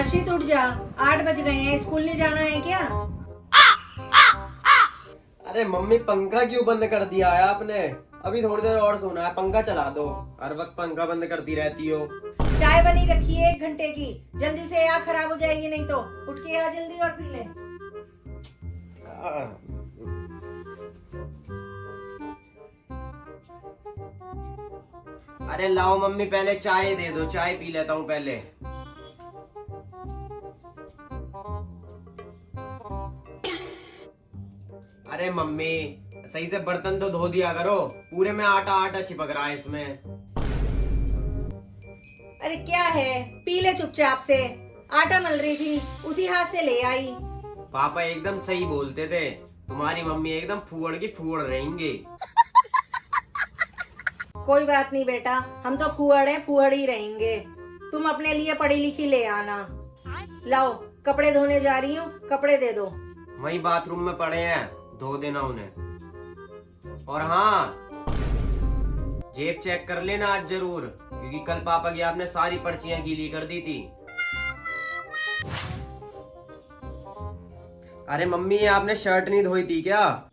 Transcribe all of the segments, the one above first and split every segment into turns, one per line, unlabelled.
हर्षित उठ जा, 8 बज गए हैं, स्कूल नहीं जाना है क्या?
अरे मम्मी पंखा क्यों बंद कर दिया है आपने? अभी थोड़ी देर और सोना है, पंखा चला दो। हर वक्त पंखा बंद करती रहती हो।
चाय बनी रखी है 1 घंटे की, जल्दी से आँख खराब हो जाएगी नहीं तो। उठ के आ जल्दी और पी ले।
अरे लाओ मम्मी, पहले चाय दे दो, चाय पी लेता हूँ पहले। अरे मम्मी सही से बर्तन तो धो दिया करो, पूरे में आटा आटा चिपक रहा है इसमें।
अरे क्या है, पी ले चुपचाप से। आटा मल रही थी, उसी हाथ से ले आई।
पापा एकदम सही बोलते थे, तुम्हारी मम्मी एकदम फूहड़ की फूहड़ रहेंगी।
कोई बात नहीं बेटा, हम तो फूहड़ हैं, फूहड़ ही रहेंगे। तुम अपने लिए पढ़ी लिखी ले आना। लाओ, कपड़े धोने जा रही हूँ, कपड़े दे दो।
वही बाथरूम में पड़े हैं, धो देना उन्हें। और हाँ, जेब चेक कर लेना आज जरूर, क्योंकि कल पापा की आपने सारी पर्चियां गीली कर दी थी। अरे मम्मी, ये आपने शर्ट नहीं धोई थी क्या?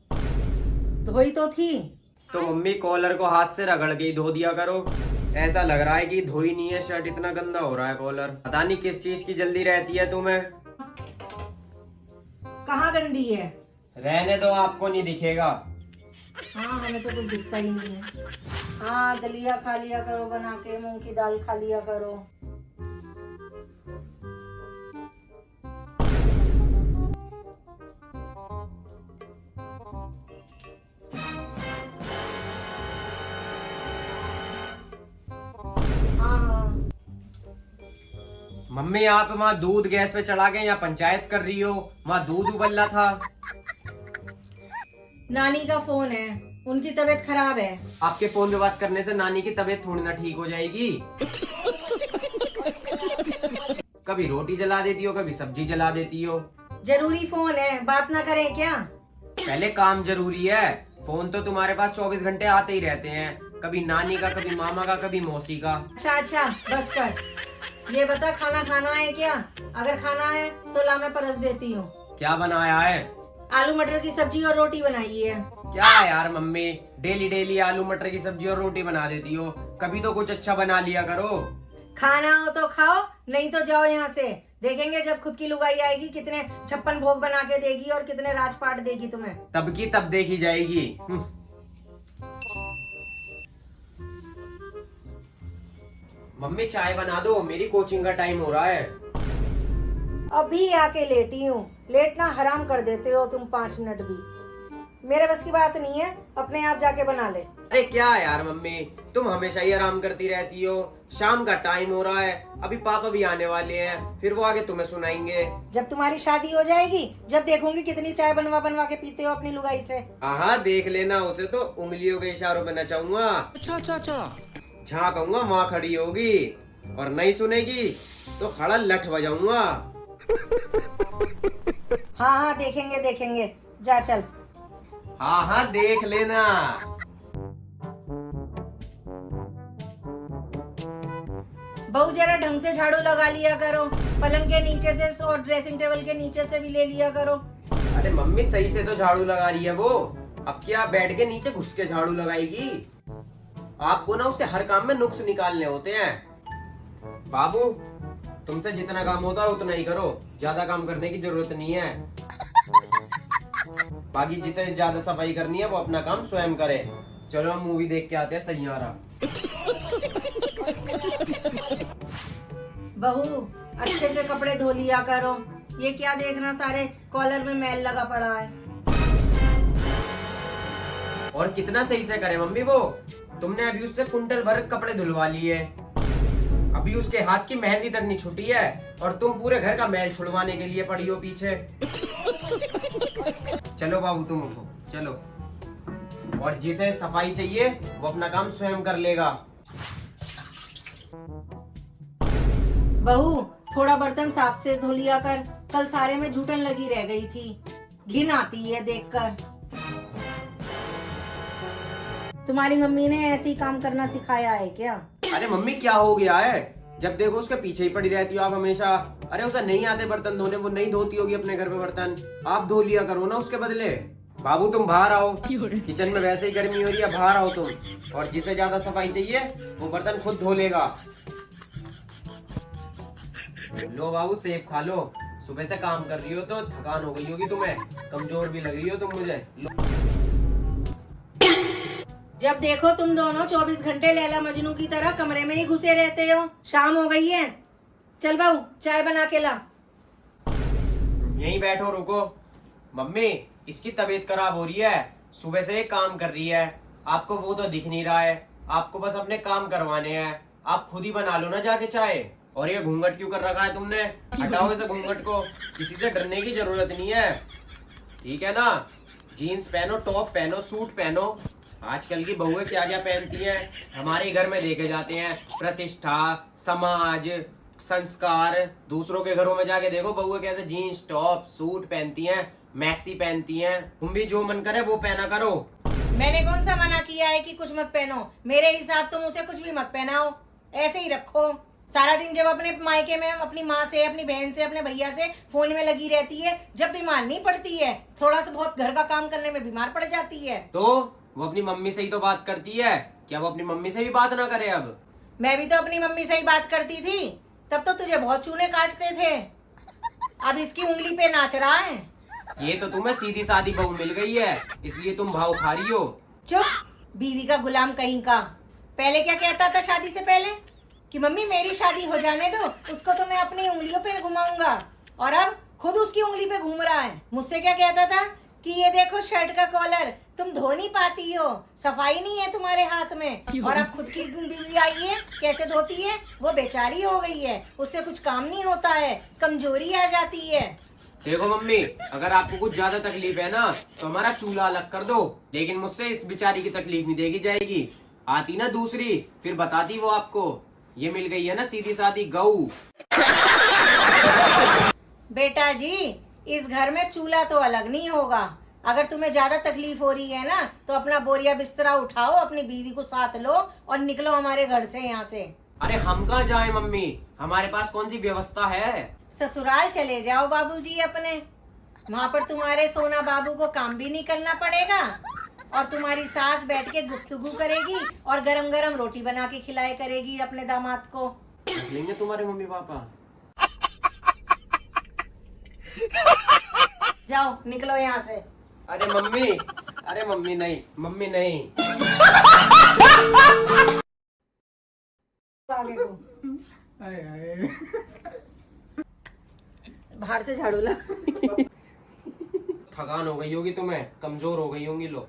धोई तो थी।
तो मम्मी कॉलर को हाथ से रगड़ के ही धो दिया करो। ऐसा लग रहा है कि धोई नहीं है शर्ट, इतना गंदा हो रहा है कॉलर। पता नहीं किस चीज की जल्दी रहती है तुम्हें।
कहाँ गंदी है?
रहने दो, आपको नहीं दिखेगा।
हाँ, हमें तो कुछ दिखता ही नहीं है। हाँ, दलिया खा लिया करो बना के, मूंग की दाल खा लिया करो। हाँ।
मम्मी आप वहाँ दूध गैस पे चढ़ा के यहाँ पंचायत कर रही हो, वहाँ दूध उबल रहा था।
नानी का फोन है, उनकी तबीयत खराब है।
आपके फोन पे बात करने से नानी की तबीयत थोड़ी ना ठीक हो जाएगी। कभी रोटी जला देती हो, कभी सब्जी जला देती हो।
जरूरी फोन है, बात ना करें क्या?
पहले काम जरूरी है। फोन तो तुम्हारे पास 24 घंटे आते ही रहते हैं, कभी नानी का, कभी मामा का, कभी मौसी का।
अच्छा, बस कर। ये बता, खाना खाना है क्या? अगर खाना है तो ला, मैं परस देती हूँ।
क्या बनाया है?
आलू मटर की सब्जी और रोटी बनाई है।
क्या यार मम्मी, डेली डेली आलू मटर की सब्जी और रोटी बना देती हो, कभी तो कुछ अच्छा बना लिया करो।
खाना हो तो खाओ, नहीं तो जाओ यहाँ से। देखेंगे जब खुद की लुगाई आएगी, कितने 56 भोग बना के देगी और कितने राजपाट देगी तुम्हें।
तब की तब देखी जाएगी। मम्मी चाय बना दो, मेरी कोचिंग का टाइम हो रहा है।
अभी आके लेटी हूँ, लेटना हराम कर देते हो तुम 5 मिनट भी। मेरे बस की बात नहीं है, अपने आप जाके बना ले।
अरे क्या यार मम्मी, तुम हमेशा ही आराम करती रहती हो। शाम का टाइम हो रहा है, अभी पापा भी आने वाले हैं, फिर वो आगे तुम्हें सुनाएंगे।
जब तुम्हारी शादी हो जाएगी, जब देखूंगी कितनी चाय बनवा बनवा के पीते हो अपनी लुगाई से।
हाँ देख लेना, उसे तो उंगलियों के इशारों पे नचाऊंगा। अच्छा। झांकूंगा, माँ खड़ी होगी और नहीं सुनेगी तो खड़ा लठ बजाऊंगा।
हाँ, देखेंगे। जा चल।
हाँ देख लेना।
बहू जरा ढंग से झाड़ू लगा लिया करो, पलंग के नीचे से और ड्रेसिंग टेबल के नीचे से भी ले लिया करो।
अरे मम्मी सही से तो झाड़ू लगा रही है वो, अब क्या बेड के नीचे घुस के झाड़ू लगाएगी? आपको ना उसके हर काम में नुक्स निकालने होते हैं। बाबू, तुमसे जितना काम होता है उतना ही करो, ज्यादा काम करने की जरूरत नहीं है। बाकी जिसे ज्यादा सफाई करनी है वो अपना काम स्वयं करे। चलो हम मूवी देख के आते हैं सैयारा।
बहू, अच्छे से कपड़े धो लिया करो। ये क्या देखना, सारे कॉलर में मैल लगा पड़ा है।
और कितना सही से करे मम्मी वो, तुमने अभी उससे कुंटल भर कपड़े धुलवा लिए, अभी उसके हाथ की मेहंदी तक नहीं छुटी है और तुम पूरे घर का मैल छुड़वाने के लिए पड़ी हो पीछे। चलो बाबू तुम उठो, चलो। और जिसे सफाई चाहिए वो अपना काम स्वयं कर लेगा।
बहू, थोड़ा बर्तन साफ से धो लिया कर, कल सारे में झूठन लगी रह गई थी, घिन आती है देखकर। तुम्हारी मम्मी ने ऐसे ही काम करना सिखाया है क्या?
अरे मम्मी क्या हो गया है, जब देखो उसके पीछे ही पड़ी रहती हो आप हमेशा। अरे उसे नहीं आते बर्तन धोने, वो नहीं धोती होगी अपने घर पे बर्तन, आप धो लिया करो ना उसके बदले। बाबू तुम बाहर आओ, किचन में वैसे ही गर्मी हो रही है, बाहर आओ तुम। और जिसे ज्यादा सफाई चाहिए वो बर्तन खुद धो लेगा। लो बाबू सेब खा लो, सुबह से काम कर रही हो तो थकान हो गई होगी तुम्हें, कमजोर भी लग रही हो तुम मुझे।
जब देखो तुम दोनों 24 घंटे लैला मजनू की तरह कमरे में ही घुसे रहते हो। शाम हो गई है, चल बहू चाय बना के ला।
यहीं बैठो रुको। मम्मी इसकी तबीयत खराब हो रही है, सुबह से ये काम कर रही है, आपको वो तो दिख नहीं रहा है, आपको बस अपने काम करवाने हैं, आप खुद ही बना लो ना जाके चाय। और ये घूंघट क्यों कर रखा है तुमने? हटाओ इसे घूंघट को, किसी से डरने की जरूरत नहीं है, ठीक है ना? जीन्स पहनो, टॉप पहनो, सूट पहनो। आजकल की बहुएं क्या क्या पहनती हैं, हमारे घर में देखे जाते हैं। प्रतिष्ठा, समाज, संस्कार। दूसरों के घरों में जाके देखो बहुएं कैसे जीन्स टॉप सूट पहनती हैं, मैक्सी पहनती हैं। तुम भी जो मन करे वो पहना करो।
मैंने कौन सा मना किया है कि कुछ मत पहनो? मेरे हिसाब तुम उसे कुछ भी मत पहनाओ, ऐसे ही रखो। सारा दिन जब अपने मायके में अपनी माँ से, अपनी बहन से, अपने भैया से फोन में लगी रहती है, जब बीमार नहीं पड़ती है, थोड़ा सा बहुत घर का काम करने में बीमार पड़ जाती है।
तो वो अपनी मम्मी से ही तो बात करती है, क्या वो अपनी मम्मी से भी बात ना करे? अब
मैं भी तो अपनी मम्मी से ही बात करती थी, तब तो तुझे बहुत चूने काटते थे, अब इसकी उंगली पे नाच रहा है।
ये तो तुम्हें सीधी सादी बहू मिल गई है, इसलिए तुम भाव खा रही हो।
चुप, बीवी का गुलाम कहीं का। पहले क्या कहता था शादी से पहले कि मम्मी मेरी शादी हो जाने दो, उसको तो मैं अपनी उंगलियों पे घुमाऊंगा, और अब खुद उसकी उंगली पे घूम रहा है। मुझसे क्या कहता था कि ये देखो शर्ट का कॉलर तुम धो नहीं पाती हो, सफाई नहीं है तुम्हारे हाथ में। और अब खुद की बीवी आई है, कैसे धोती है? वो बेचारी हो गई है, उससे कुछ काम नहीं होता है, कमजोरी आ जाती है।
देखो मम्मी, अगर आपको कुछ ज्यादा तकलीफ है ना तो हमारा चूल्हा अलग कर दो, लेकिन मुझसे इस बेचारी की तकलीफ नहीं देगी जाएगी। आती ना दूसरी फिर बताती वो आपको। ये मिल गई है ना सीधी सादी गऊ।
बेटा जी, इस घर में चूल्हा तो अलग नहीं होगा। अगर तुम्हें ज्यादा तकलीफ हो रही है ना तो अपना बोरिया बिस्तरा उठाओ, अपनी बीवी को साथ लो और निकलो हमारे घर से, यहाँ से।
अरे हम कहाँ जाए मम्मी, हमारे पास कौन सी व्यवस्था है?
ससुराल चले जाओ बाबूजी अपने, वहाँ पर तुम्हारे सोना बाबू को काम भी नहीं करना पड़ेगा, और तुम्हारी सास बैठ के गुफ्तगू करेगी और गरम गरम रोटी बना के खिलाए करेगी अपने दामाद को।
रख लेंगे तुम्हारे मम्मी पापा।
जाओ निकलो यहाँ से।
अरे मम्मी, अरे मम्मी नहीं, मम्मी नहीं।
आगे को बाहर से झाड़ू ला।
थकान हो गई होगी तुम्हें, कमजोर हो गई होंगी लो।